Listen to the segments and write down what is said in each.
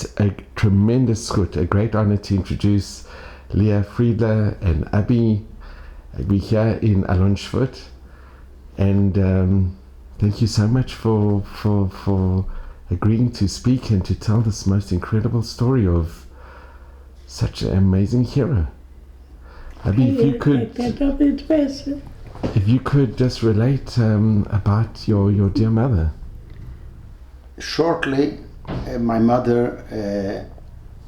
It's a tremendous zchut, a great honor to introduce Leah Friedler and Abby. We're here in Auschwitz, and thank you so much for agreeing to speak and to tell this most incredible story of such an amazing hero. Abby, if you could just relate about your dear mother. Shortly, my mother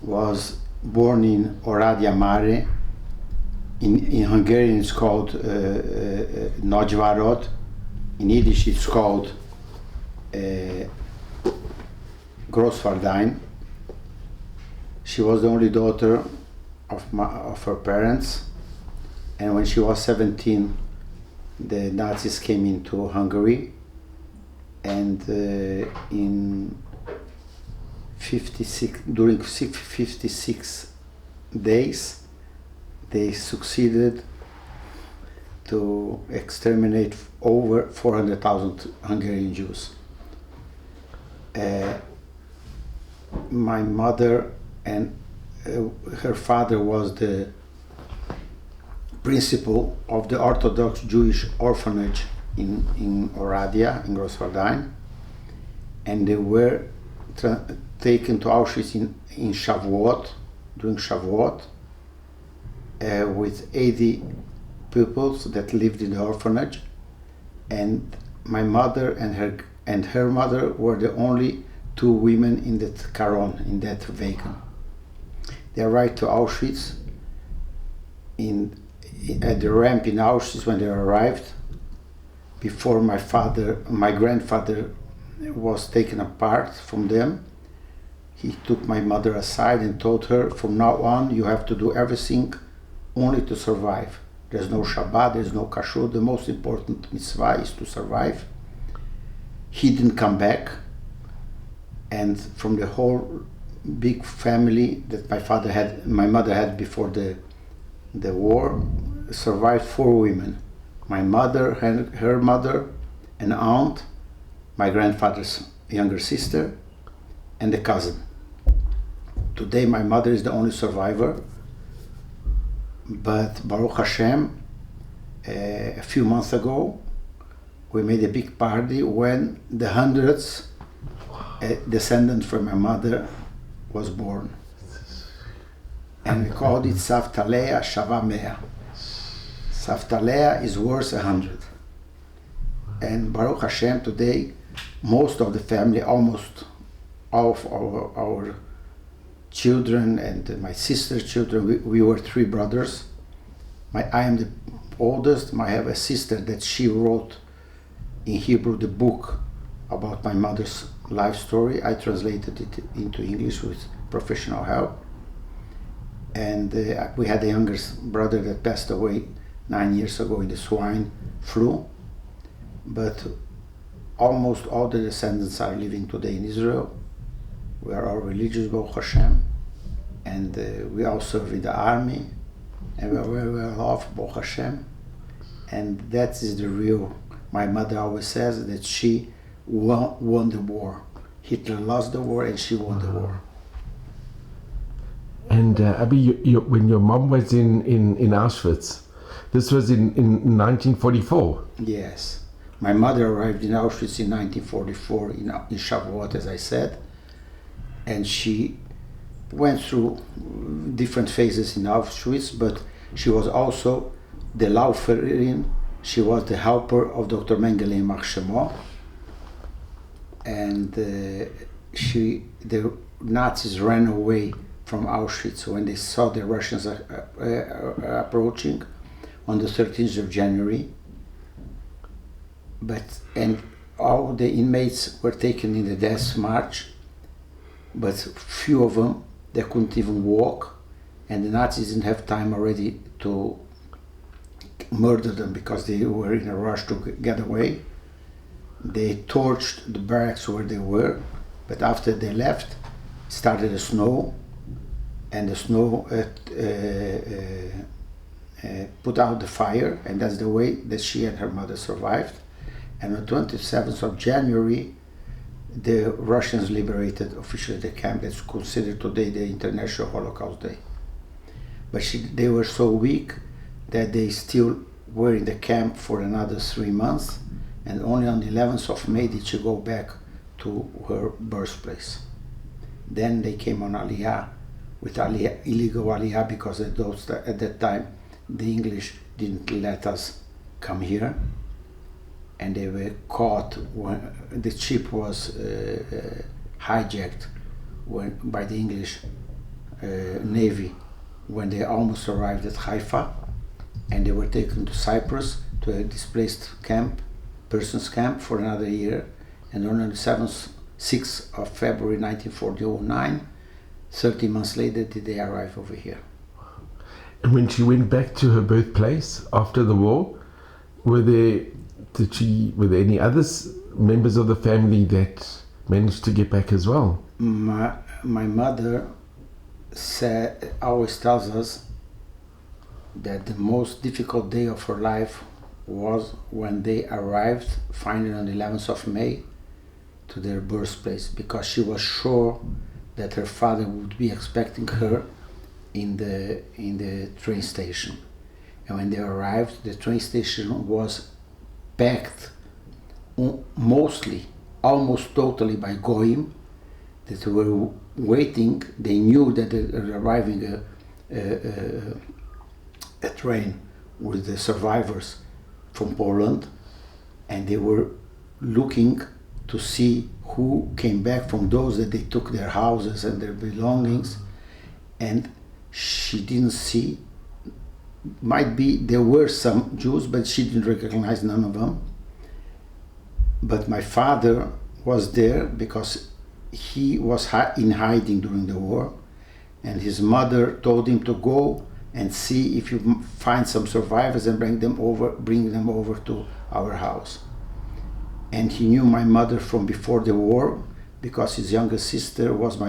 was born in Oradea Mare. In Hungarian it's called Nagyvárad. In Yiddish it's called Grossvardein. She was the only daughter of her parents, and when she was 17 the Nazis came into Hungary, and in 56 days they succeeded to exterminate over 400,000 Hungarian Jews. My mother and her father was the principal of the Orthodox Jewish orphanage in Oradea, in Grossvardein, and they were taken to Auschwitz in Shavuot, during Shavuot, with 80 pupils that lived in the orphanage, and my mother and her mother were the only two women in that caron, in that vehicle. They arrived to Auschwitz at the ramp in Auschwitz. When they arrived, before my grandfather was taken apart from them, he took my mother aside and told her, from now on you have to do everything only to survive. There's no Shabbat, there's no Kashrut, the most important mitzvah is to survive. He didn't come back, and from the whole big family that my mother had before the war, survived 4 women. My mother, her mother, an aunt, my grandfather's younger sister, and a cousin. Today my mother is the only survivor, but Baruch Hashem, a few months ago we made a big party when the hundreds descendant from my mother was born, and we called it Savtalea Shava Mea. Savtalea is worth 100, and Baruch Hashem today most of the family, almost all of our children and my sister's children, we were 3 brothers. I am the oldest. I have a sister that she wrote in Hebrew the book about my mother's life story. I translated it into English with professional help. And we had a younger brother that passed away 9 years ago in the swine flu. But almost all the descendants are living today in Israel. We are all religious, Baruch Hashem, and we all serve in the army, and we are very well off, Baruch Hashem. And that is the real, my mother always says that she won the war. Hitler lost the war and she won the war. And Abby, when your mom was in Auschwitz, this was in 1944? Yes. My mother arrived in Auschwitz in 1944 in Shavuot, as I said, and she went through different phases in Auschwitz, but she was also the Lauferin. She was the helper of Dr. Mengele in Marchemont, and the Nazis ran away from Auschwitz when they saw the Russians approaching on the 13th of January. And all the inmates were taken in the death march, but few of them, they couldn't even walk, and the Nazis didn't have time already to murder them because they were in a rush to get away. They torched the barracks where they were, but after they left, it started to snow, and the snow put out the fire, and that's the way that she and her mother survived. And on 27th of January, the Russians liberated officially the camp. That's considered today the International Holocaust Day. But they were so weak that they still were in the camp for another 3 months, and only on the 11th of May did she go back to her birthplace. Then they came on Aliyah, with Aliyah, illegal Aliyah, because at that time the English didn't let us come here, and they were caught when the ship was hijacked by the English Navy when they almost arrived at Haifa, and they were taken to Cyprus to a displaced persons camp for another year, and on the 6th of February 1949, 30 months later, did they arrive over here. And when she went back to her birthplace after the war, were there any others, members of the family, that managed to get back as well? My mother always tells us that the most difficult day of her life was when they arrived finally on the 11th of May to their birthplace, because she was sure that her father would be expecting her in the train station. And when they arrived, the train station was packed almost totally by Goyim that were waiting. They knew that they were arriving a train with the survivors from Poland, and they were looking to see who came back from those that they took their houses and their belongings, and she didn't see. Might be there were some Jews, but she didn't recognize none of them. But my father was there because he was in hiding during the war, and his mother told him to go and see if you find some survivors and bring them over to our house. And he knew my mother from before the war because his younger sister was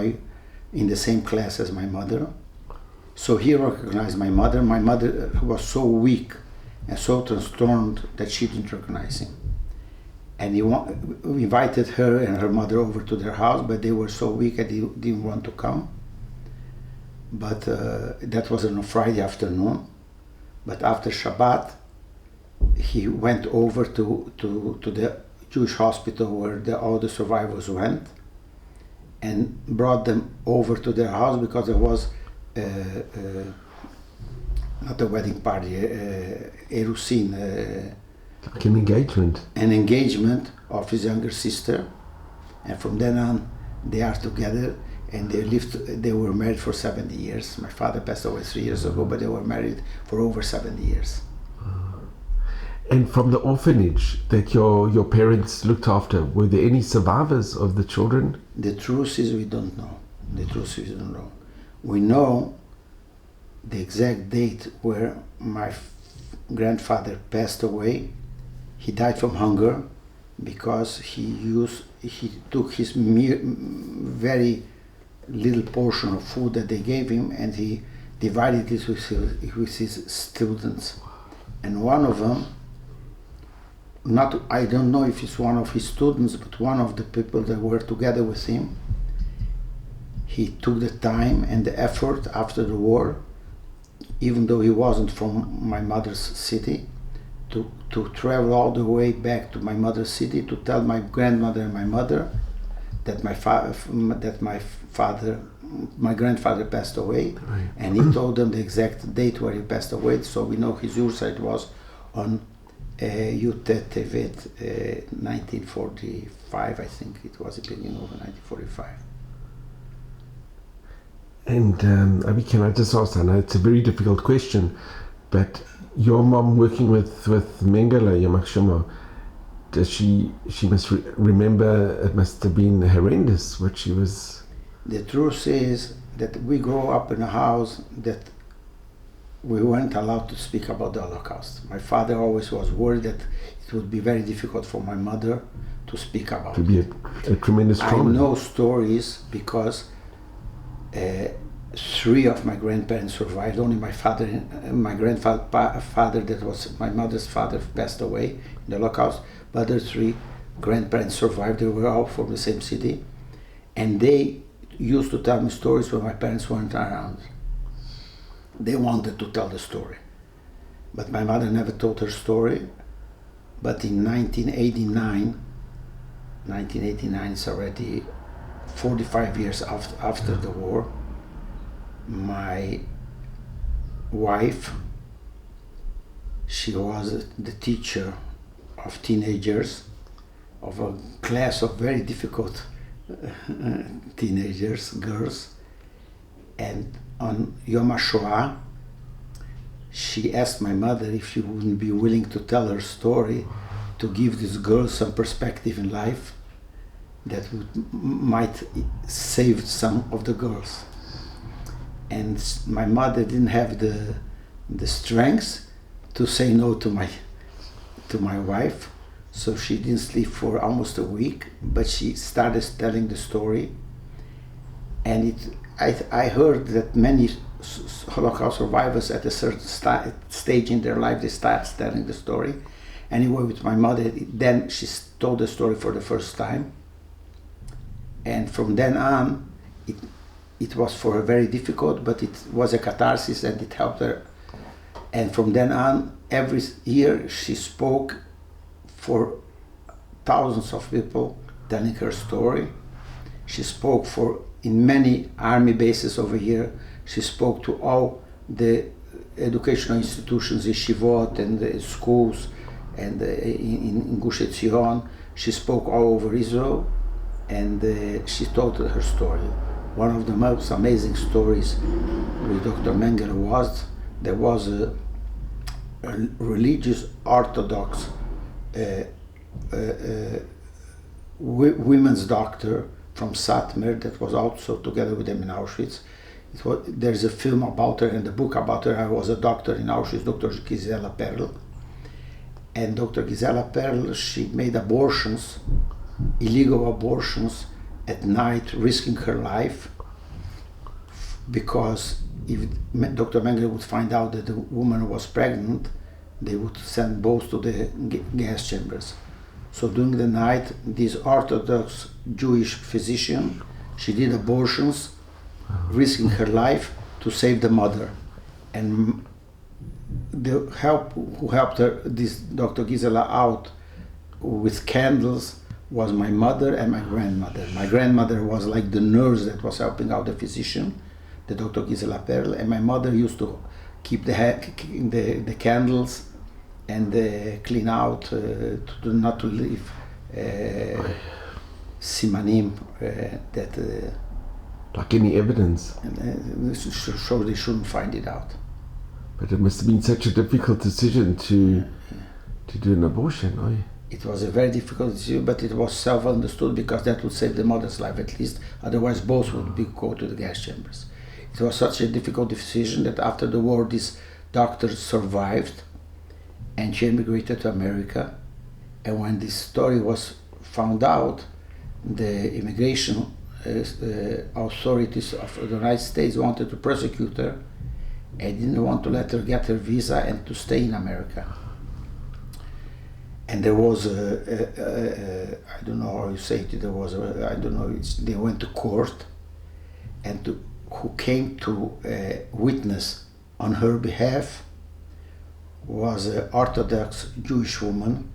in the same class as my mother. So he recognized my mother. My mother was so weak and so transtorted that she didn't recognize him. And he invited her and her mother over to their house, but they were so weak that they didn't want to come. But that was on a Friday afternoon. But after Shabbat, he went over to the Jewish hospital where all the survivors went, and brought them over to their house because there was not a wedding party, erusin, like an engagement. An engagement of his younger sister, and from then on they are together, and they were married for 70 years. My father passed away 3 years ago, but they were married for over 70 years. And from the orphanage that your parents looked after, were there any survivors of the children? The truth is we don't know. We know the exact date where my grandfather passed away. He died from hunger because he took his very little portion of food that they gave him, and he divided it with his students. And one of them, I don't know if it's one of his students, but one of the people that were together with him, he took the time and the effort after the war, even though he wasn't from my mother's city, to travel all the way back to my mother's city to tell my grandmother and my mother that my grandfather passed away. Right. And he told them the exact date where he passed away, so we know his Yurtzeit was on Yutet Tevet 1945, I think it was the beginning of 1945. And Abi, can I just ask, I know it's a very difficult question, but your mom working with Mengele, Yamach Shemo, does she must remember it must have been horrendous what she was... The truth is that we grew up in a house that we weren't allowed to speak about the Holocaust. My father always was worried that it would be very difficult for my mother to speak about it. To be a tremendous trauma. I know stories because 3 of my grandparents survived. Only my father, my grandfather, that was my mother's father, passed away in the Holocaust. But the 3 grandparents survived. They were all from the same city. And they used to tell me stories when my parents weren't around. They wanted to tell the story. But my mother never told her story. But in 1989, it's already 45 years after the war, my wife, she was the teacher of teenagers, of a class of very difficult teenagers, girls. And on Yom HaShoah, she asked my mother if she wouldn't be willing to tell her story to give these girls some perspective in life that might save some of the girls. And my mother didn't have the strength to say no to my wife, so she didn't sleep for almost a week, but she started telling the story. And I heard that many Holocaust survivors at a certain stage in their life, they start telling the story. Anyway, with my mother, then she told the story for the first time. And from then on, it was for her very difficult, but it was a catharsis and it helped her. And from then on, every year she spoke for thousands of people telling her story. She spoke in many army bases over here. She spoke to all the educational institutions, yeshivot and the schools, and in Gush Etzion. She spoke all over Israel, and she told her story. One of the most amazing stories with Dr. Mengele was, there was a religious Orthodox women's doctor from Satmar that was also together with them in Auschwitz. There's a film about her and a book about her. I was a doctor in Auschwitz, Dr. Gisela Perl. And Dr. Gisela Perl, she made abortions, illegal abortions at night, risking her life, because if Dr. Mengele would find out that the woman was pregnant, they would send both to the gas chambers. So during the night, this Orthodox Jewish physician, she did abortions, risking her life to save the mother. And who helped her, this Dr. Gisela, out with candles was my mother and my grandmother. My grandmother was like the nurse that was helping out the physician, the Dr. Gisela Perl, and my mother used to keep the candles and clean out not to leave simanim that like any evidence, so they shouldn't find it out. But it must have been such a difficult decision to do an abortion, right? It was a very difficult decision, but it was self-understood because that would save the mother's life at least. Otherwise, both would go to the gas chambers. It was such a difficult decision that after the war, this doctor survived, and she immigrated to America. And when this story was found out, the immigration authorities of the United States wanted to prosecute her and didn't want to let her get her visa and to stay in America. And there was I don't know how you say it, they went to court, and who came to witness on her behalf was an Orthodox Jewish woman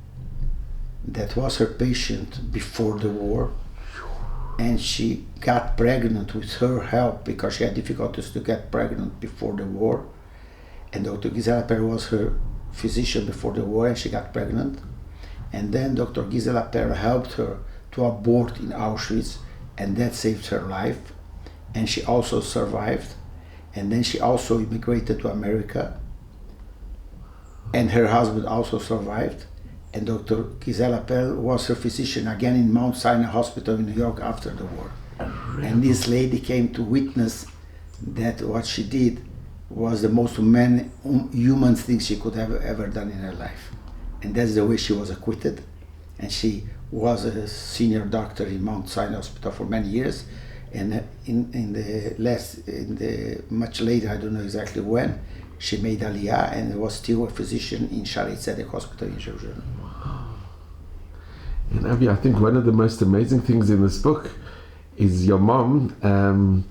that was her patient before the war, and she got pregnant with her help because she had difficulties to get pregnant before the war. And Dr. Gisela Perl was her physician before the war, and she got pregnant. And then Dr. Gisela Perl helped her to abort in Auschwitz, and that saved her life. And she also survived. And then she also immigrated to America, and her husband also survived. And Dr. Gisela Perl was her physician again in Mount Sinai Hospital in New York after the war. And this lady came to witness that what she did was the most human thing she could have ever done in her life. And that's the way she was acquitted. And she was a senior doctor in Mount Sinai Hospital for many years. And much later, I don't know exactly when, she made Aliyah and was still a physician in Shaarei Tzedek Hospital in Jerusalem. And Avi, I think one of the most amazing things in this book is your mom.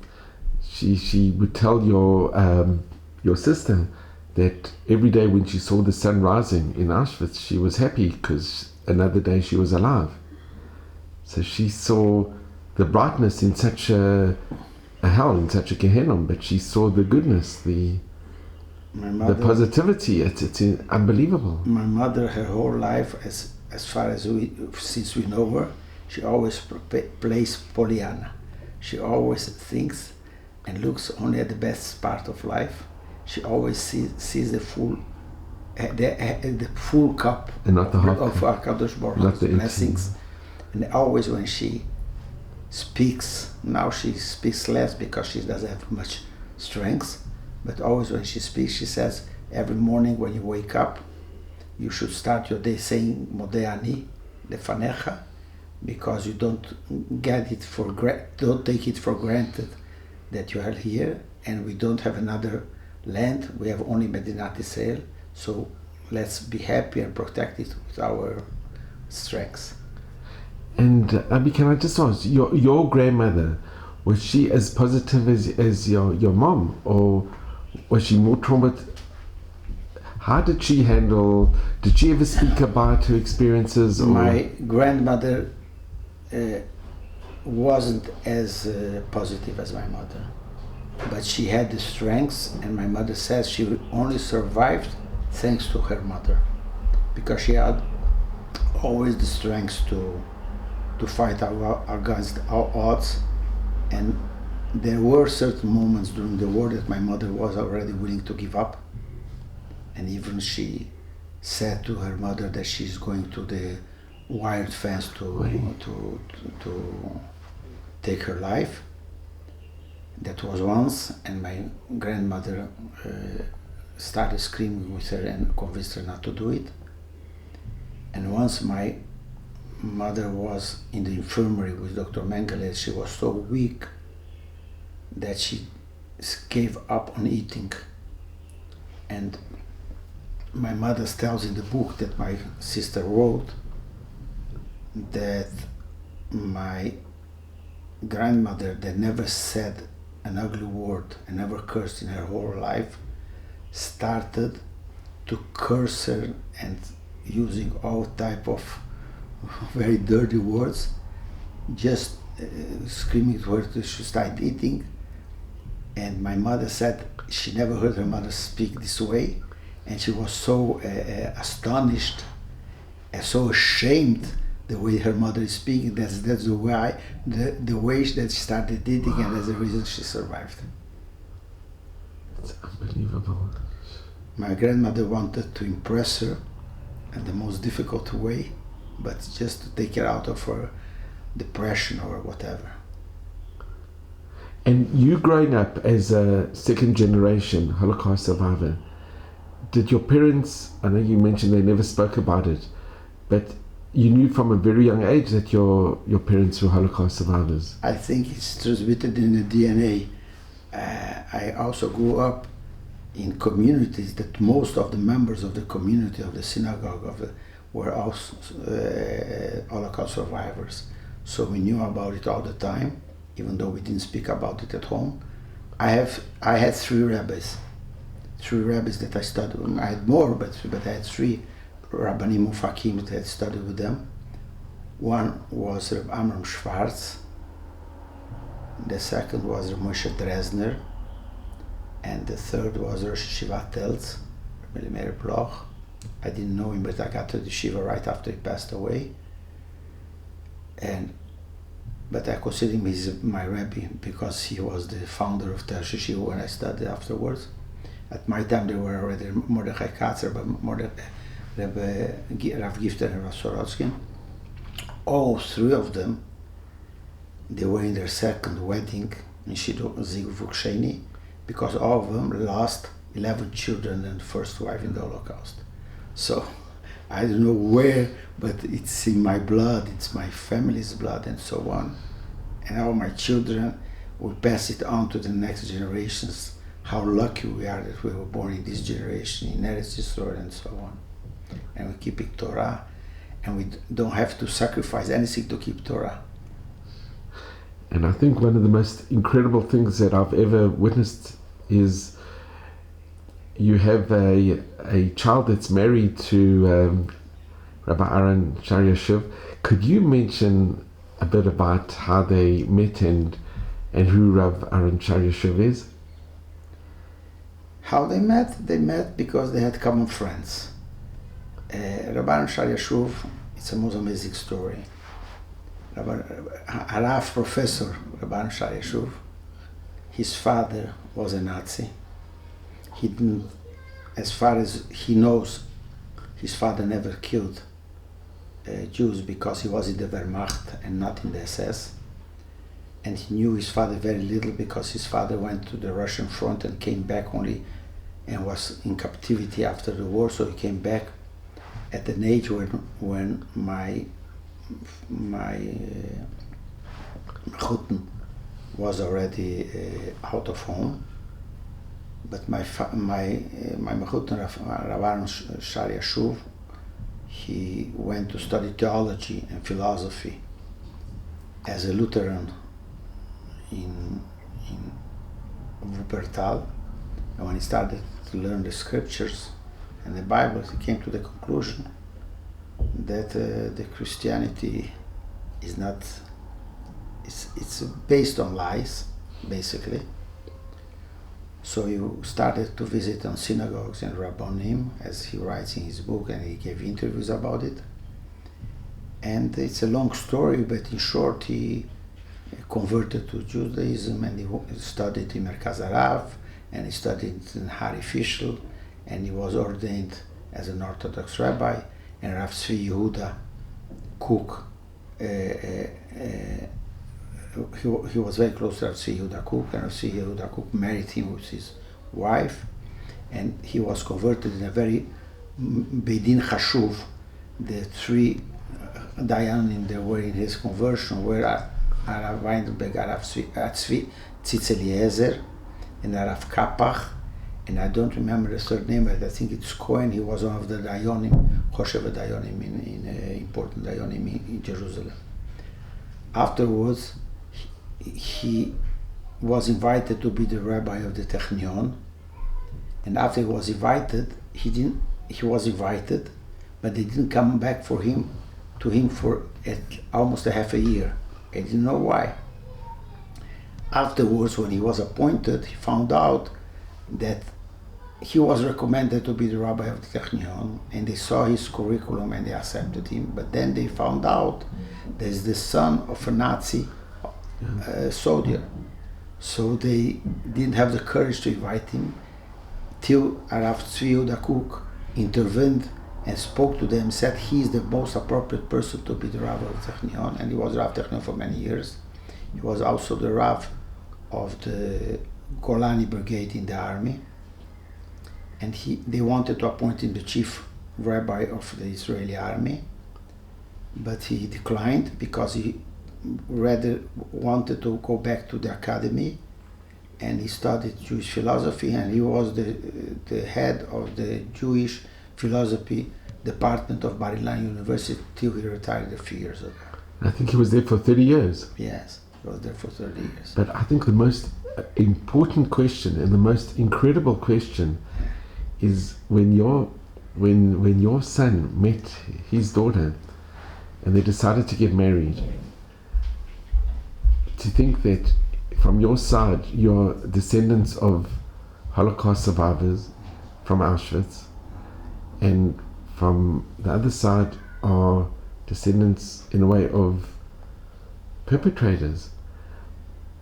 She would tell your sister that every day when she saw the sun rising in Auschwitz, she was happy because another day she was alive. So she saw the brightness in such a hell, in such a Gehenna, but she saw the goodness, the positivity. It's unbelievable. My mother, her whole life, as far as since we know her, she always plays Pollyanna. She always thinks and looks only at the best part of life. She always sees the full cup and not the half of HaKadosh Baruch Hu's blessings. And always when she speaks, now she speaks less because she doesn't have much strength, but always when she speaks, she says, every morning when you wake up, you should start your day saying Modeh Ani Lefanecha, because you don't take it for granted that you are here, and we don't have another land, we have only Medinat Yisrael, so let's be happy and protect it with our strengths. And Abi, can I just ask, your grandmother, was she as positive as your mom, or was she more traumatized? How did she handle, did she ever speak about her experiences? Or? My grandmother wasn't as positive as my mother, but she had the strengths, and my mother says she only survived thanks to her mother, because she had always the strength to fight against our odds. And there were certain moments during the war that my mother was already willing to give up, and even she said to her mother that she's going to the wired fence to take her life. That was once, and my grandmother started screaming with her and convinced her not to do it. And once my mother was in the infirmary with Dr. Mengele, she was so weak that she gave up on eating. And my mother tells in the book that my sister wrote that my grandmother, that never said an ugly word and never cursed in her whole life, started to curse her and using all type of very dirty words, just screaming to her to start eating. And my mother said she never heard her mother speak this way, and she was so astonished and so ashamed the way her mother is speaking. That's the way that she started eating, and that's the reason she survived. It's unbelievable. My grandmother wanted to impress her in the most difficult way, but just to take her out of her depression or whatever. And you growing up as a second generation Holocaust survivor, did your parents, I know you mentioned they never spoke about it, but you knew from a very young age that your parents were Holocaust survivors? I think it's transmitted in the DNA. I also grew up in communities that most of the members of the community of the synagogue were also Holocaust survivors. So we knew about it all the time, even though we didn't speak about it at home. I had three rabbis that I studied with. I had more, but I had three Rabbanim Mufakim that I had studied with them. One was Reb Amram Schwartz, the second was Reb Moshe Dresner, and the third was Rosh Yeshiva Telz, Reb Meir Bloch. I didn't know him, but I got to the yeshiva right after he passed away. But I consider him my rabbi because he was the founder of Tel Yeshiva when I studied afterwards. At my time, there were already Mordechai Katzer, but Rav Gifter and Rav Sorotskin. All three of them, they were in their second wedding in Zivug Sheni, because all of them lost 11 children and first wife in the Holocaust. So I don't know where, but it's in my blood, it's my family's blood and so on. And all my children will pass it on to the next generations, how lucky we are that we were born in this generation, in Eretz Yisrael and so on. And we keep it Torah. and we don't have to sacrifice anything to keep Torah. And I think one of the most incredible things that I've ever witnessed is you have a child that's married to Rabbi Aaron Shariashuv. Could you mention a bit about how they met and who Rav Aaron Shariashuv is? How they met? They met because they had common friends. Rabbi Aaron Shariashuv, it's a most amazing story. Rav Professor Rabbi Aaron Shariashuv, his father was a Nazi. He didn't, as far as he knows, his father never killed Jews because he was in the Wehrmacht and not in the SS. And he knew his father very little because his father went to the Russian front and came back only and was in captivity after the war, so he came back at an age when my Mechuten was already out of home. But my Mechuten, Rav Aaron Shariashuv, he went to study theology and philosophy as a Lutheran in Wuppertal. And when he started to learn the scriptures and the Bible, he came to the conclusion that the Christianity is not, it's based on lies, basically. So he started to visit on synagogues and rabbonim, as he writes in his book, and he gave interviews about it. And it's a long story, but in short, he converted to Judaism, and he studied in Merkaz Harav, and he studied in Hari Fischl, and he was ordained as an Orthodox rabbi. And Rav Tzvi Yehuda Kook, he was very close to Rav Tzvi Yehuda Kook, and Rav Tzvi Yehuda Kook married him with his wife, and he was converted in a very Beidin Chashuv. The three Dayanim that were in his conversion were Arav Weinberg, Arav Tzvi Tzitz Eliezer, and Arav Kapach, and I don't remember the third name, but I think it's Cohen. He was one of the Dayanim, Choshev Dayanim, in important Dayanim in Jerusalem. Afterwards, he was invited to be the rabbi of the Technion, and after he was invited, he was invited, but they didn't come back to him for almost a half a year. I didn't know why. Afterwards, when he was appointed, he found out that he was recommended to be the rabbi of the Technion, and they saw his curriculum and they accepted him. But then they found out that he's the son of a Nazi soldier. So they didn't have the courage to invite him till Rav Tzvi Yehuda Kook intervened and spoke to them, said he is the most appropriate person to be the rabbi of the Technion, and he was Rav Technion for many years. He was also the Rav of the Golani Brigade in the army, and they wanted to appoint him the chief rabbi of the Israeli army, but he declined because he rather wanted to go back to the academy, and he studied Jewish philosophy, and he was the head of the Jewish philosophy department of Bar Ilan University till he retired a few years ago. I think he was there for 30 years. Yes, he was there for 30 years. But I think the most important question and the most incredible question is when your son met his daughter and they decided to get married, to think that from your side you're descendants of Holocaust survivors from Auschwitz, and from the other side are descendants in a way of perpetrators.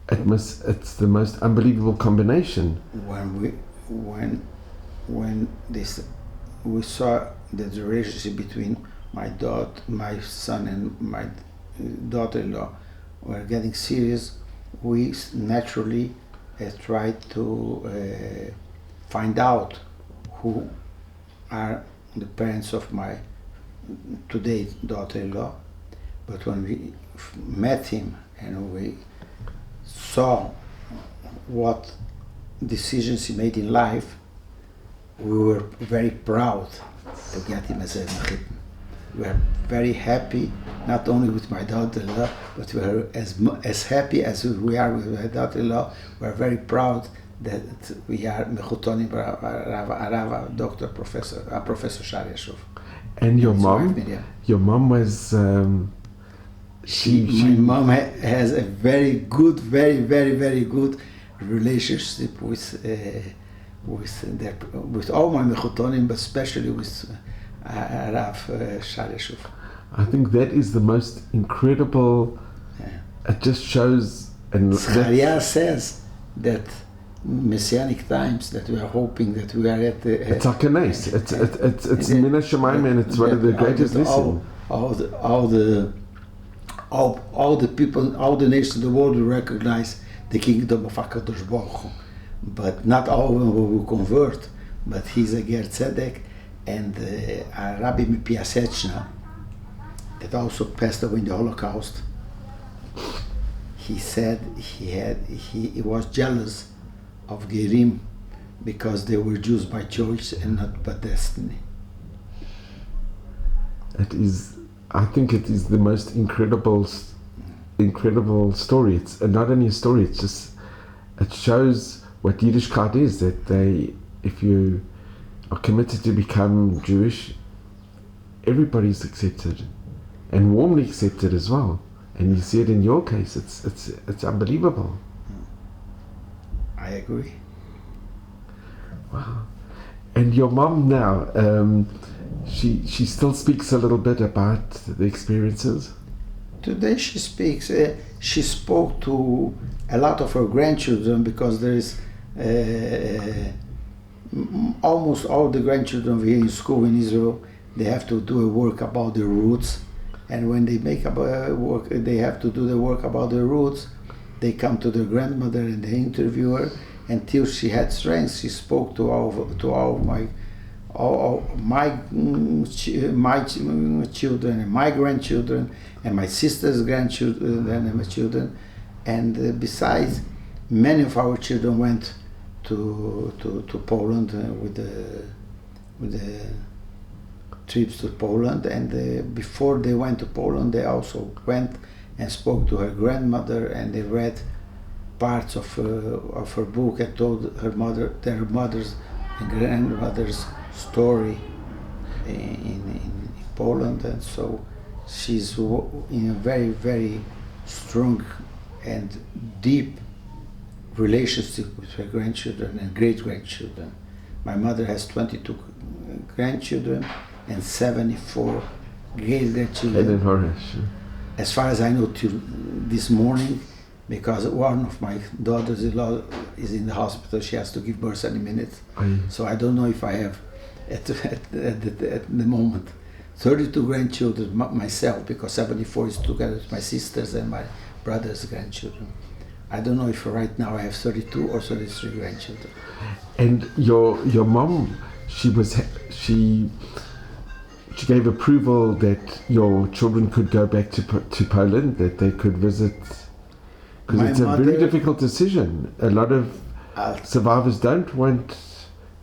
It's the most unbelievable combination. When we saw that the relationship between my son and my daughter-in-law were getting serious, we naturally tried to find out who are the parents of my today daughter-in-law. But when we met him and we saw what decisions he made in life, we were very proud to get him as a Mechiten. We were very happy, not only with my daughter-in-law, but we are as happy as we are with my daughter-in-law. We are very proud that we are Mechutonim Rava, Doctor, Professor Shari Yashuv. And your His mom? wife, Miriam. Your mom was. My mom has a very good, very good relationship with all my Mechutonim, but especially with Rav Shari Yashuv. I think that is the most incredible. It just shows. And Zachariah says that Messianic times that we are hoping that we are at the. It's like a nice. It's Mina Shemaim, and it's one of the greatest lessons. All the people, all the nations of the world will recognize the kingdom of HaKadosh Baruch Hu. But not all of them will convert. But he's a Ger Tzedek, and a Rabbi Mipiasechna that also passed away in the Holocaust. He said he was jealous of Gerim because they were Jews by choice and not by destiny. I think it is the most incredible story. It's not only a story, it shows what Yiddishkeit is, that if you are committed to become Jewish, everybody's accepted and warmly accepted as well. And you see it in your case. It's unbelievable. I agree. Wow. And your mom now, she still speaks a little bit about the experiences? Today she speaks. She spoke to a lot of her grandchildren because there is almost all the grandchildren here in school in Israel, they have to do a work about their roots. And when they make work, they have to do the work about their roots. They come to their grandmother and they interview her. Until she had strength, she spoke to all my children and my grandchildren and my sister's grandchildren and my children. And besides, many of our children went to Poland with the trips to Poland, and before they went to Poland, they also went and spoke to her grandmother, and they read parts of her book and told their mother's and grandmother's story in Poland. And so she's in a very, very strong and deep relationship with her grandchildren and great-grandchildren. My mother has 22 grandchildren and 74 great-grandchildren. As far as I know, till this morning, because one of my daughters-in-law is in the hospital, she has to give birth any minute. So I don't know if I have, at the moment, 32 grandchildren myself, because 74 is together with my sisters and my brother's grandchildren. I don't know if right now I have 32 or 33 grandchildren. And your mom, she gave approval that your children could go back to Poland, that they could visit, because it's a very difficult decision. A lot of survivors don't want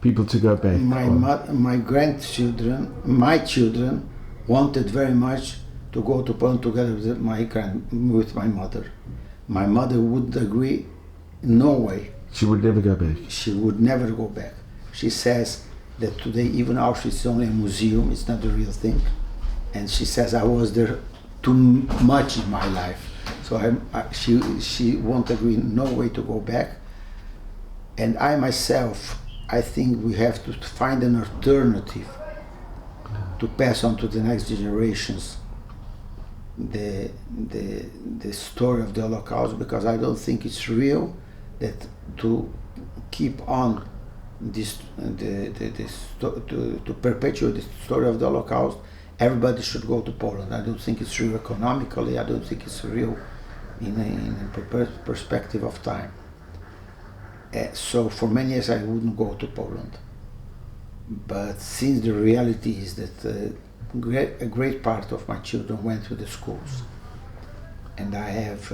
people to go back. My grandchildren, my children, wanted very much to go to Poland together with my mother. My mother wouldn't agree. No way. She would never go back. She would never go back. She says that today even Auschwitz is only a museum, it's not a real thing. And she says I was there too much in my life. So she won't agree, no way to go back. And I myself, I think we have to find an alternative to pass on to the next generations the story of the Holocaust, because I don't think it's real that to keep on this to perpetuate the story of the Holocaust, everybody should go to Poland. I don't think it's real economically. I don't think it's real in a perspective of time. So for many years I wouldn't go to Poland. But since the reality is that a great part of my children went to the schools, and I have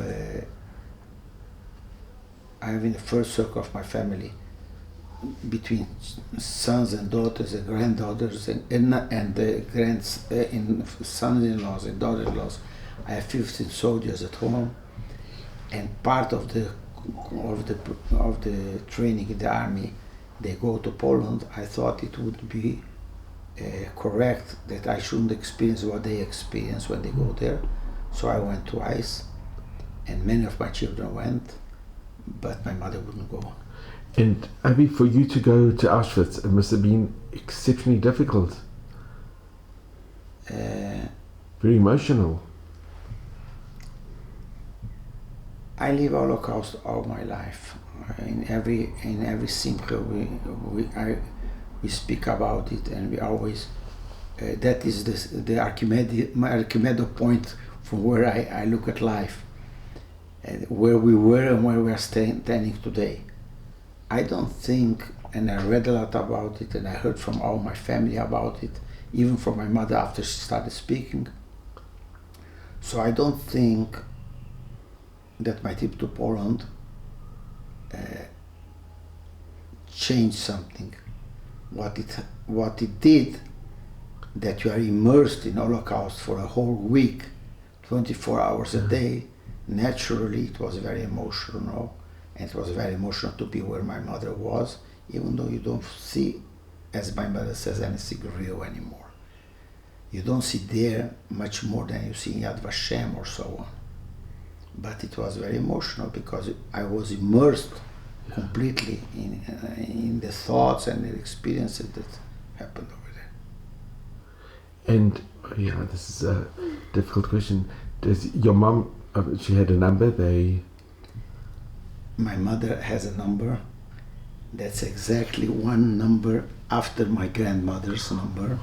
in the first circle of my family between sons and daughters and granddaughters and sons-in-laws and daughters-in-laws. I have 15 soldiers at home, and part of the training in the army, they go to Poland. I thought it would be correct that I shouldn't experience what they experience when they go there. So I went twice, and many of my children went, but my mother wouldn't go. And Abby, for you to go to Auschwitz, it must have been exceptionally difficult. Very emotional. I live Holocaust all my life. In every simcha we speak about it, and we always that is the Archimedes point from where I look at life, and where we were and where we are standing today. I don't think, and I read a lot about it, and I heard from all my family about it, even from my mother after she started speaking. So I don't think that my trip to Poland changed something. What it did, that you are immersed in Holocaust for a whole week, 24 hours a day, naturally it was very emotional. And it was very emotional to be where my mother was, even though you don't see, as my mother says, anything real anymore. You don't see there much more than you see in Yad Vashem or so on. But it was very emotional because I was immersed completely in the thoughts and the experiences that happened over there. And this is a difficult question. Does your mom? She had a number. My mother has a number that's exactly one number after my grandmother's number.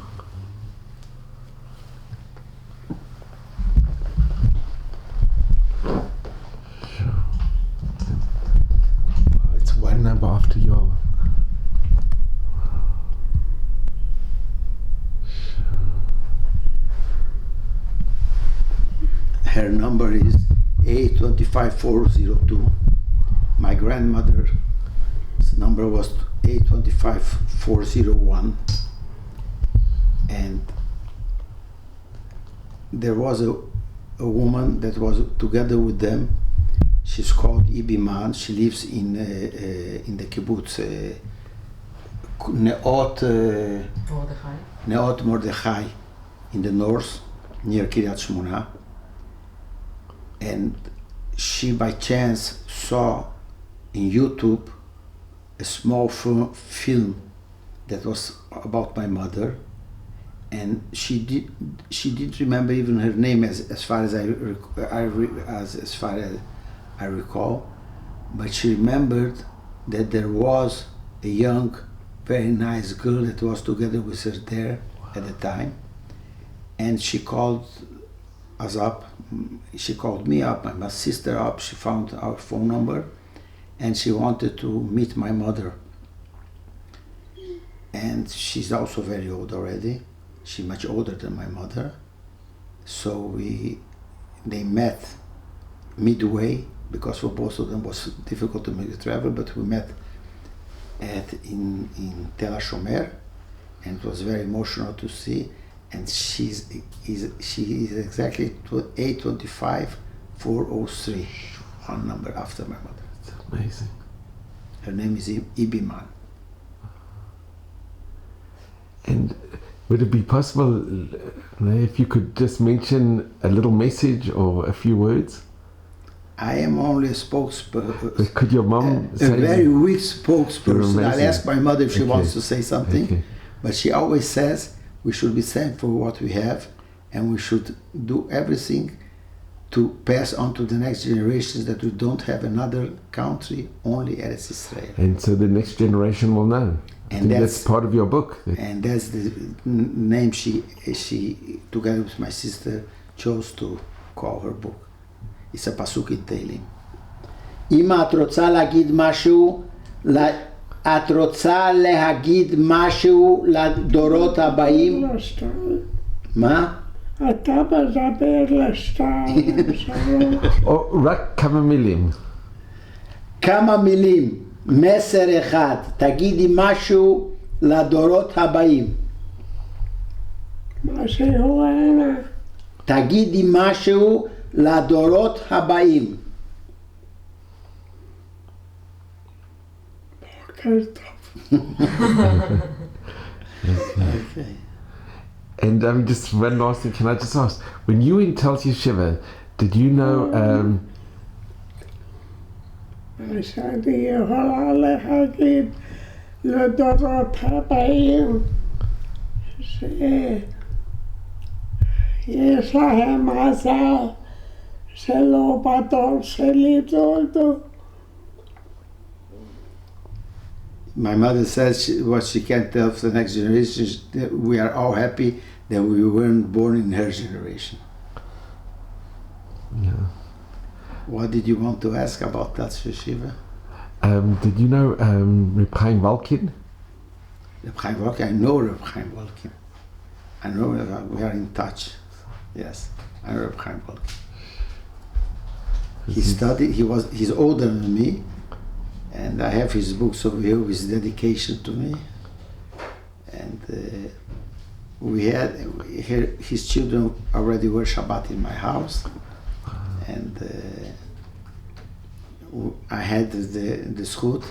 It's one number after your... Her number is A25402. My grandmother's number was A25401, and there was a woman that was together with them. She's called Ibi Man. She lives in the kibbutz Neot Mordechai in the north, near Kiryat Shmona, and she by chance saw in YouTube a small film that was about my mother, and she didn't remember even her name as far as I recall, but she remembered that there was a young, very nice girl that was together with her there at the time, and she called us up. She called me up, my sister up. She found our phone number, and she wanted to meet my mother. And she's also very old already. She's much older than my mother. So they met midway, because for both of them it was difficult to make the travel, but we met in Tel HaShomer, and it was very emotional to see. And she is exactly A25403, one number after my mother. That's amazing. Her name is Ibi Man. And would it be possible if you could just mention a little message or a few words? I am only a spokesperson. Could your mom say a very weak spokesperson? I'll ask my mother if she wants to say something, but she always says we should be thankful for what we have, and we should do everything to pass on to the next generations that we don't have another country, only Eretz Yisrael. And so the next generation will know. And that's part of your book. And that's the name she, together with my sister, chose to call her book. It's a pasuk in Tehillim. Ima, את רוצה להגיד משהו, את רוצה להגיד משהו לדורות הבאים? מה? אתה מדבר לשתיים, או רק כמה מילים. כמה מילים. מסר אחד, תגידי משהו לדורות הבאים. מה שהוא הנה. תגידי משהו לדורות הבאים. בוקר טוב. Okay. And just one last thing, can I just ask, when you were in Tel Yeshiva, did you know, שאני יכולה להגיד לדורות הבאים שיש להם מזל שלא בדור שלי נולדו. My mother says what she can tell for the next generation, we are all happy that we weren't born in her generation. yeah. What did you want to ask about that yeshiva? Did you know Reb Chaim Walkin? Reb Chaim Walkin, I know Reb Chaim Walkin. I know we are in touch. Yes, I know Reb Chaim Walkin. He studied, he's older than me, and I have his books over here with his dedication to me. And we had his children already were Shabbat in my house, and I had the zchut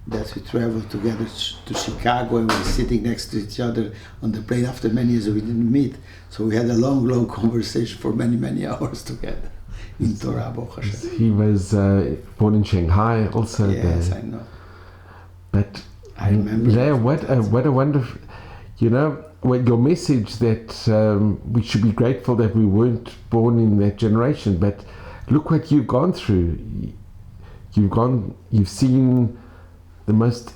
that we traveled together to Chicago, and we were sitting next to each other on the plane. After many years we didn't meet, so we had a long conversation for many hours together in Torah. Baruch Hashem. He was born in Shanghai also. Yes, there. I know. But I remember. Leah, what a wonderful, your message that we should be grateful that we weren't born in that generation. But look what you've gone through. You've seen the most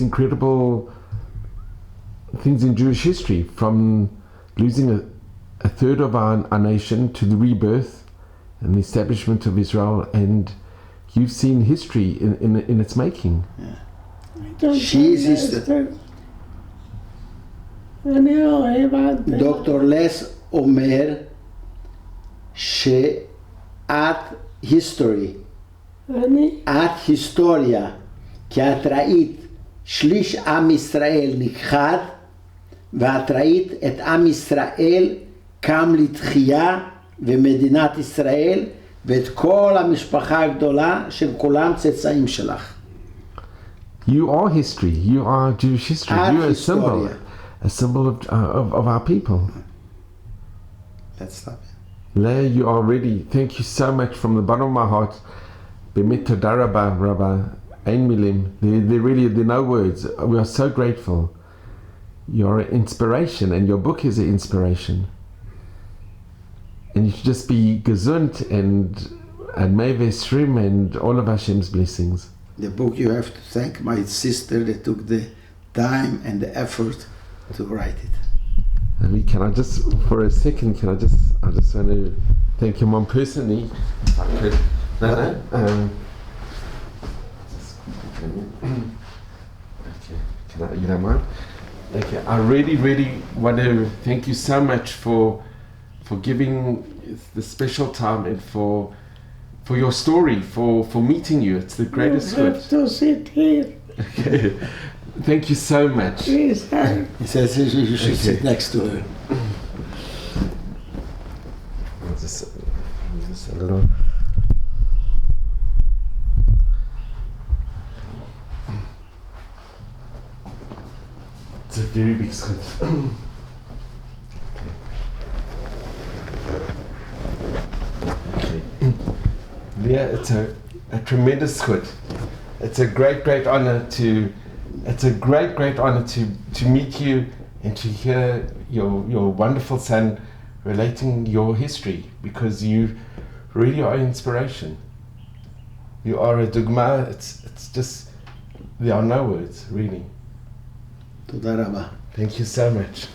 incredible things in Jewish history, from losing a third of our nation to the rebirth and the establishment of Israel, and you've seen history in its making. דוקטור לס אומר שאת היסטורי, את היסטוריה, כי את ראית שליש עם ישראל נכחד, ואת ראית את עם ישראל קם לתחייה, ומדינת ישראל, ואת כל המשפחה הגדולה שהם כולם צאצאים שלך. You are history. You are Jewish history. You are a symbol of our people. Let's stop. Leah, you are ready. Thank you so much from the bottom of my heart. B'mit toda rabba, Rabbi. Ein milim. There are no words. We are so grateful. You're an inspiration, and your book is an inspiration. And you should just be gesund and meve shrim and all of Hashem's blessings. The book, you have to thank my sister that took the time and the effort to write it. Can I just, for a second, I just want to thank your mom personally. If I could. Okay, you don't mind? Okay, I really want to thank you so much for giving the special time and for your story, for meeting you. It's the greatest You have to sit here. Okay. Thank you so much. Please, He says you should sit next to her. Just a little. It's a very big script. Yeah, it's a tremendous squid. It's a great honor to meet you and to hear your wonderful son relating your history, because you really are inspiration. You are a dogma. It's just, there are no words really. תודה רבה. Thank you so much.